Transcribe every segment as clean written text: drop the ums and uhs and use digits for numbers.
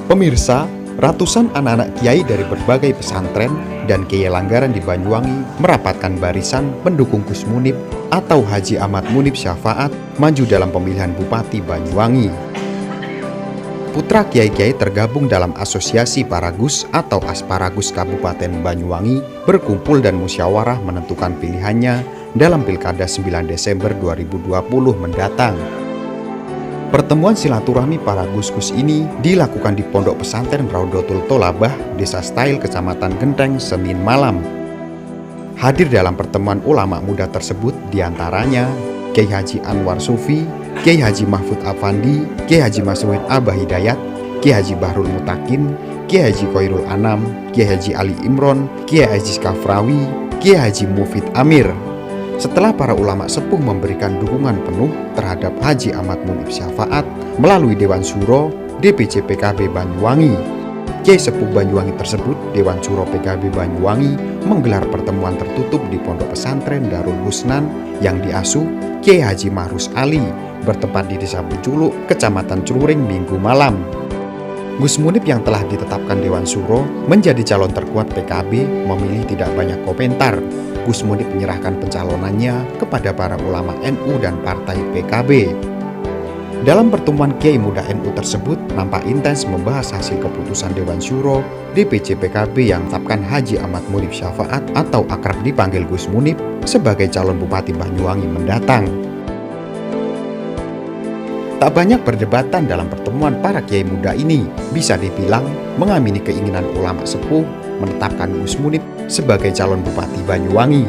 Pemirsa, ratusan anak-anak kiai dari berbagai pesantren dan kiai langgaran di Banyuwangi merapatkan barisan mendukung Gus Munib atau Haji Ahmad Munib Syafaat maju dalam pemilihan Bupati Banyuwangi. Putra kiai-kiai tergabung dalam Asosiasi Paragus atau Asparagus Kabupaten Banyuwangi berkumpul dan musyawarah menentukan pilihannya dalam Pilkada 9 Desember 2020 mendatang. Pertemuan silaturahmi para gus-gus ini dilakukan di Pondok Pesantren Raudatul Tholabah, Desa Stail, Kecamatan Genteng, Senin malam. Hadir dalam pertemuan ulama muda tersebut diantaranya Kiai Haji Anwar Sufi, Kiai Haji Mahfud Afandi, Kiai Haji Masruhin Abah Hidayat, Kiai Haji Bahrul Mutakin, Kiai Haji Khairul Anam, Kiai Haji Ali Imron, Kiai Haji Kafrawi, Kiai Haji Mufid Amir. Setelah para ulama sepuh memberikan dukungan penuh terhadap Haji Ahmad Munib Syafaat melalui Dewan Syuro DPC PKB Banyuwangi, Kiai Sepuh Banyuwangi tersebut, Dewan Syuro PKB Banyuwangi, menggelar pertemuan tertutup di Pondok Pesantren Darul Husnan yang diasuh Kiai Haji Mahrus Ali, bertempat di Desa Puculuk, Kecamatan Celuring, Minggu malam. Gus Munib yang telah ditetapkan Dewan Syuro menjadi calon terkuat PKB memilih tidak banyak komentar. Gus Munib menyerahkan pencalonannya kepada para ulama NU dan partai PKB. Dalam pertemuan Kiai Muda NU tersebut nampak intens membahas hasil keputusan Dewan Syuro DPC PKB yang menetapkan Haji Ahmad Munib Syafaat atau akrab dipanggil Gus Munib sebagai calon Bupati Banyuwangi mendatang. Tak banyak perdebatan dalam pertemuan para kiai muda ini, bisa dibilang mengamini keinginan ulama sepuh menetapkan Gus Munib sebagai calon Bupati Banyuwangi.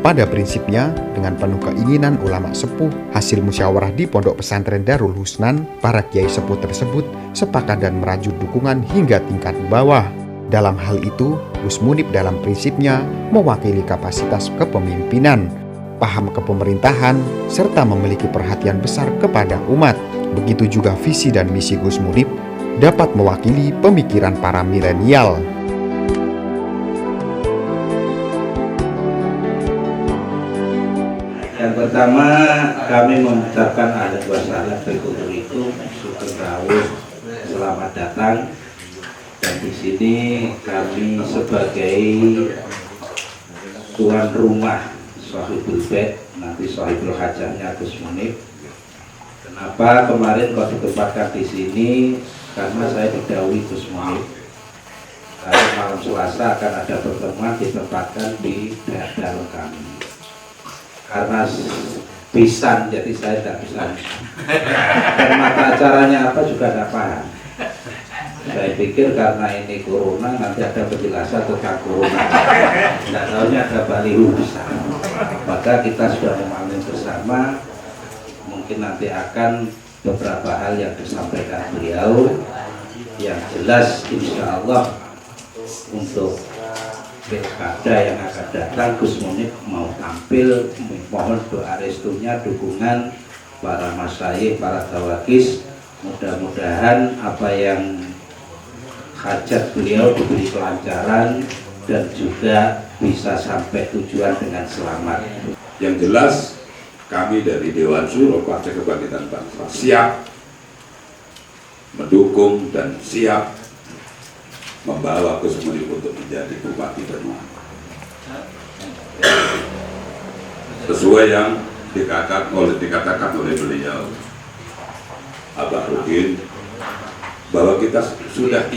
Pada prinsipnya, dengan penuh keinginan ulama sepuh, hasil musyawarah di Pondok Pesantren Darul Husnan, para kiai sepuh tersebut sepakat dan merajut dukungan hingga tingkat bawah. Dalam hal itu, Gus Munib dalam prinsipnya mewakili kapasitas kepemimpinan, paham kepemerintahan, serta memiliki perhatian besar kepada umat. Begitu juga visi dan misi Gus Munib dapat mewakili pemikiran para milenial. Yang pertama, kami mengucapkan ada dua syarat berikut itu, syukur rawuh, selamat datang. Dan di sini kami sebagai tuan rumah Sohibul Bait, nanti Sohibul Hajahnya Gus Munib. Kenapa kemarin kok ditempatkan di sini? Karena saya didhawuhi Gus Munib, kalau malam Selasa akan ada pertemuan ditempatkan di daerah kami. Karena pisan, jadi saya tidak bisa. Dan mata acaranya apa juga tidak paham. Saya pikir karena ini corona nanti ada penjelasan tentang corona. Tidak tahunya ada baliho besar. Maka kita sudah memahami bersama. Mungkin nanti akan beberapa hal yang disampaikan beliau. Yang jelas insya Allah untuk pilkada yang akan datang, Gus Munib mau tampil, mohon doa restunya, dukungan para masyayikh, para tawakis. Mudah-mudahan apa yang hajat beliau diberi kelancaran dan juga bisa sampai tujuan dengan selamat. Yang jelas kami dari Dewan Syuro Partai Kebangkitan Bangsa siap mendukung dan siap membawa Gus Munib untuk menjadi Bupati Banyuwangi. Sesuai yang dikatakan oleh beliau, Abah Rukin, bahwa kita sudah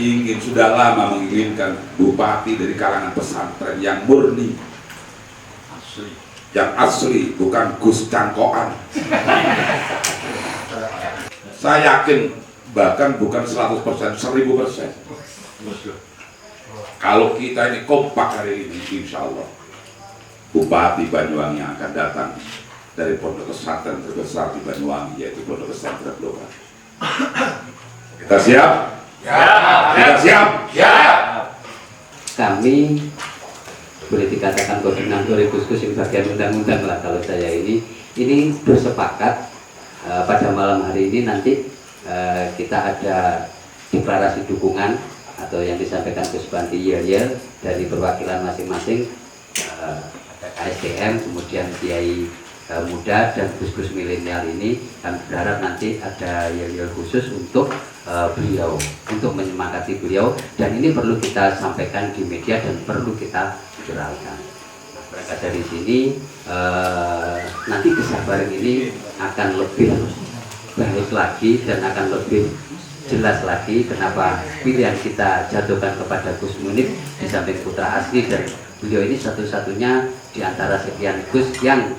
lama menginginkan bupati dari kalangan pesantren yang murni, yang asli, bukan Gus Cangkokan. Saya yakin bahkan bukan 100%, 1000%. Kalau kita ini kompak hari ini, insya Allah Bupati Banyuwangi yang akan datang dari pondok pesantren terbesar di Banyuwangi, yaitu Pondok Pesantren Global. Kita siap? Ya. Kita siap? Ya. Kami boleh dikatakan koordinator gus-gus yang bagian undang-undang lah kalau saya ini bersepakat pada malam hari ini nanti kita ada deklarasi dukungan atau yang disampaikan Gus Bandi Yel dari perwakilan masing-masing, ada KSDM, kemudian Kiai Muda dan gus-gus milenial ini. Kami berharap nanti ada yel-yel khusus untuk beliau, untuk menyemangati beliau, dan ini perlu kita sampaikan di media dan perlu kita viralkan. Berangkat dari sini nanti kesabaran ini akan lebih baik lagi dan akan lebih jelas lagi kenapa pilihan kita jatuhkan kepada Gus Munib di samping putra asli, dan beliau ini satu-satunya di antara sekian Gus yang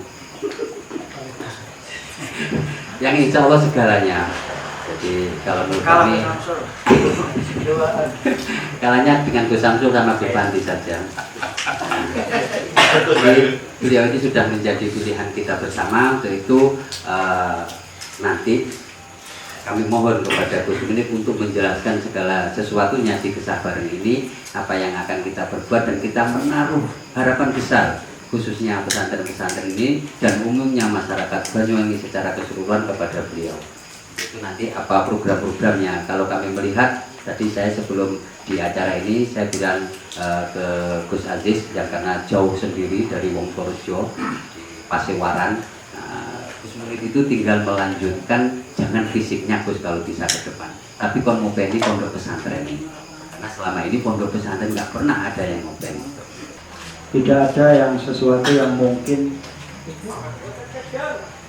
insya Allah segalanya. Jadi kalau menurut kami kalahnya dengan Gus Samsul sama Gus Pandi saja. Jadi beliau ini sudah menjadi pilihan kita bersama. Untuk itu nanti kami mohon kepada Gus Munib untuk menjelaskan segala sesuatunya di kesabaran ini, apa yang akan kita perbuat, dan kita menaruh harapan besar khususnya pesantren-pesantren ini dan umumnya masyarakat Banyuwangi secara keseluruhan kepada beliau. Itu nanti apa program-programnya. Kalau kami melihat, tadi saya sebelum di acara ini saya bilang ke Gus Aziz yang karena jauh sendiri dari Wongsorejo di Pasewaran, Gus Munib itu tinggal melanjutkan, jangan fisiknya Gus kalau bisa ke depan, tapi kon ngopeni pondok pesantren ini, karena selama ini pondok pesantren nggak pernah ada yang ngopeni. Tidak ada yang sesuatu yang mungkin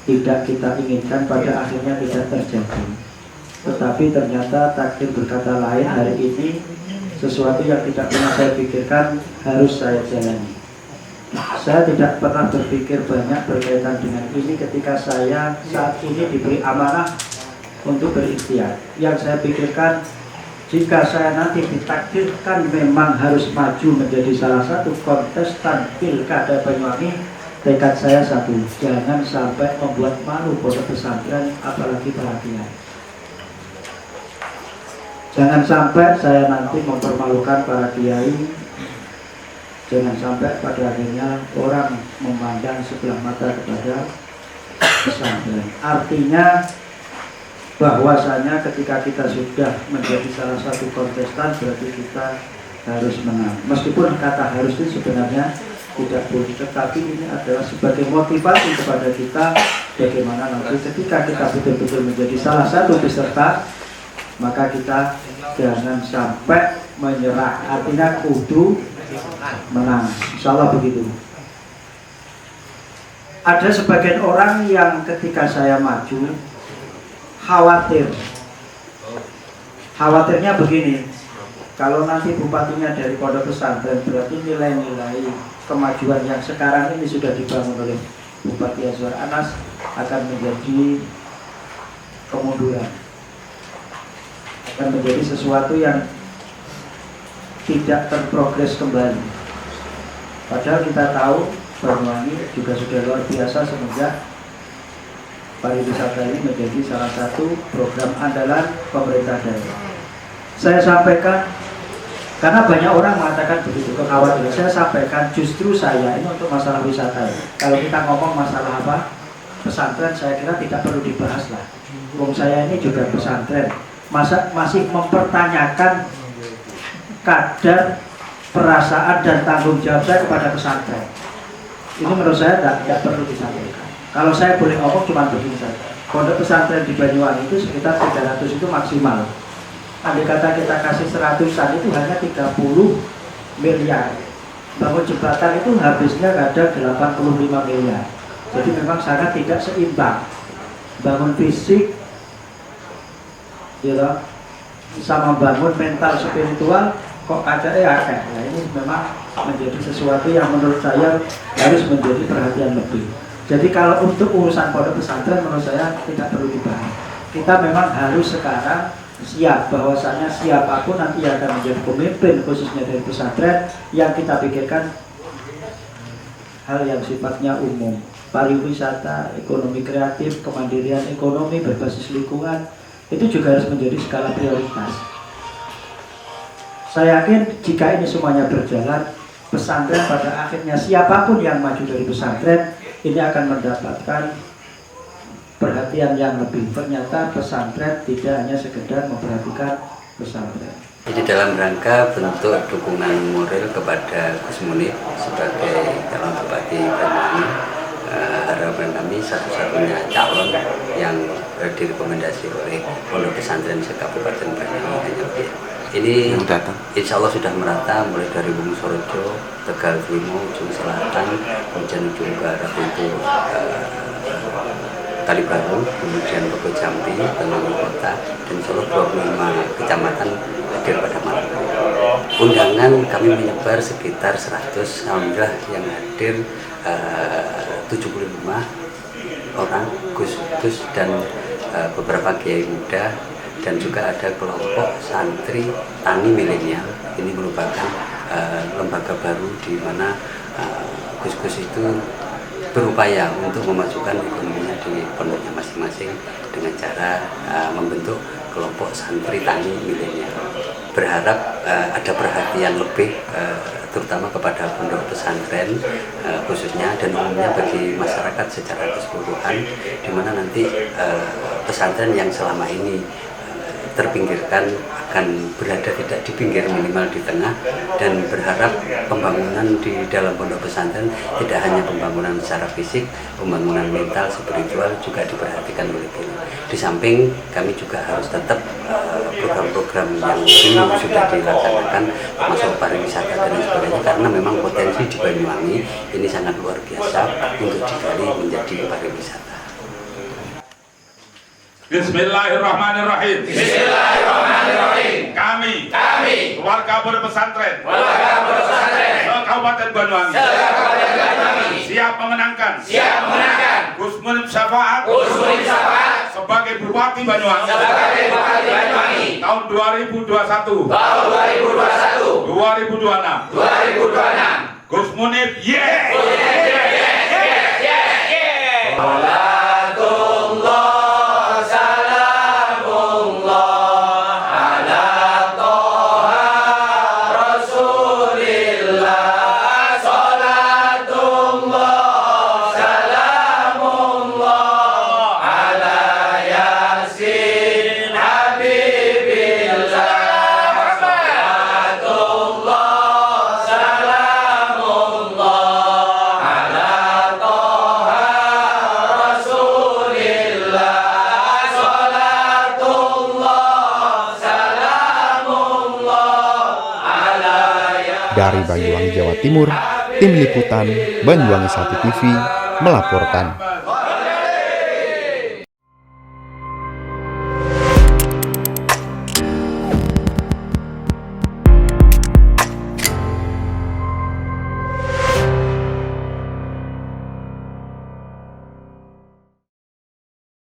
tidak kita inginkan pada akhirnya tidak terjadi. Tetapi ternyata takdir berkata lain. Hari ini sesuatu yang tidak pernah saya pikirkan harus saya jalani. Saya tidak pernah berpikir banyak berkaitan dengan ini ketika saya saat ini diberi amanah untuk berikhtiar. Yang saya pikirkan, jika saya nanti ditakdirkan memang harus maju menjadi salah satu kontestan pilkada Banyuwangi, tekad saya satu, jangan sampai membuat malu pondok pesantren, apalagi para kiai. Jangan sampai saya nanti mempermalukan para kiai. Jangan sampai pada akhirnya orang memandang sebelah mata kepada pesantren. Artinya bahwasanya ketika kita sudah menjadi salah satu kontestan, berarti kita harus menang. Meskipun kata harus itu sebenarnya tidak boleh, tetapi ini adalah sebagai motivasi kepada kita bagaimana nanti ketika kita betul-betul menjadi salah satu peserta, maka kita jangan sampai menyerah. Artinya kudu menang, insya Allah begitu. Ada sebagian orang yang ketika saya maju khawatirnya begini, kalau nanti bupatinya dari pondok pesantren, berarti nilai-nilai kemajuan yang sekarang ini sudah dibangun oleh Bupati Azwar Anas akan menjadi kemunduran, akan menjadi sesuatu yang tidak terprogres kembali. Padahal kita tahu Banyuwangi juga sudah luar biasa semenjak pariwisata ini menjadi salah satu program andalan pemerintah daerah. Saya sampaikan, karena banyak orang mengatakan begitu, kekhawatiran. Saya sampaikan justru saya ini untuk masalah wisata. Kalau kita ngomong masalah apa? Pesantren, saya kira tidak perlu dibahas lah. Wong saya ini juga pesantren, masih mempertanyakan kadar perasaan dan tanggung jawab saya kepada pesantren. Ini menurut saya tidak perlu disampaikan. Kalau saya boleh ngomong cuma begini saja. Pondok pesantren di Banyuwangi itu sekitar 300 itu maksimal. Andai kata kita kasih 100-an itu hanya 30 miliar. Bangun jembatan itu habisnya kadang 85 miliar. Jadi memang sangat tidak seimbang. Bangun fisik, gitu, sama bangun mental spiritual kok ada akeh. Nah, ini memang menjadi sesuatu yang menurut saya harus menjadi perhatian lebih. Jadi kalau untuk urusan pondok pesantren menurut saya tidak perlu dibahas. Kita memang harus sekarang siap bahwasanya siapapun nanti yang akan menjadi pemimpin khususnya dari pesantren, yang kita pikirkan hal yang sifatnya umum, pariwisata, ekonomi kreatif, kemandirian ekonomi berbasis lingkungan, itu juga harus menjadi skala prioritas. Saya yakin jika ini semuanya berjalan, pesantren pada akhirnya siapapun yang maju dari pesantren ini akan mendapatkan perhatian yang lebih. Ternyata pesantren tidak hanya sekedar memperhatikan pesantren. Jadi dalam rangka bentuk dukungan moral kepada Gus Munib sebagai calon bupati Banyuwangi, harapan kami kami satu-satunya calon yang direkomendasi oleh Pondok Pesantren se-Kabupaten Banyuwangi. Ini insya Allah sudah merata mulai dari Wonosorejo, Tegal Trimo, ujung selatan, kemudian ujung barat itu Kalibaru, kemudian Logo Jambi, Temanggung Kota, dan Solo 25 kecamatan hadir pada malam ini. Undangan kami menyebar sekitar 100, alhamdulillah yang hadir 75 orang, gus dan beberapa kiai muda, dan juga ada kelompok santri tani milenial. Ini merupakan lembaga baru di mana gus-gus itu berupaya untuk memajukan ekonominya di pondoknya masing-masing dengan cara membentuk kelompok santri tani milenial. Berharap ada perhatian lebih terutama kepada pondok pesantren khususnya dan umumnya bagi masyarakat secara keseluruhan, di mana nanti pesantren yang selama ini terpinggirkan akan berada tidak di pinggir, minimal di tengah, dan berharap pembangunan di dalam pondok pesantren tidak hanya pembangunan secara fisik, pembangunan mental, spiritual juga diperhatikan oleh beliau. Di samping kami juga harus tetap program-program yang dulu sudah dilaksanakan, termasuk pariwisata dan sebagainya, karena memang potensi di Banyuwangi ini sangat luar biasa untuk digali menjadi pariwisata. Bismillahirrahmanirrahim. Bismillahirrahmanirrahim. Kami keluarga Pondok Pesantren Kabupaten Banyuwangi siap mengenangkan Gus Munib Syafaat sebagai Bupati Banyuwangi tahun 2021 2026. Gus Munib Dari Banyuwangi, Jawa Timur, Tim Liputan Banyuwangi 1 TV melaporkan.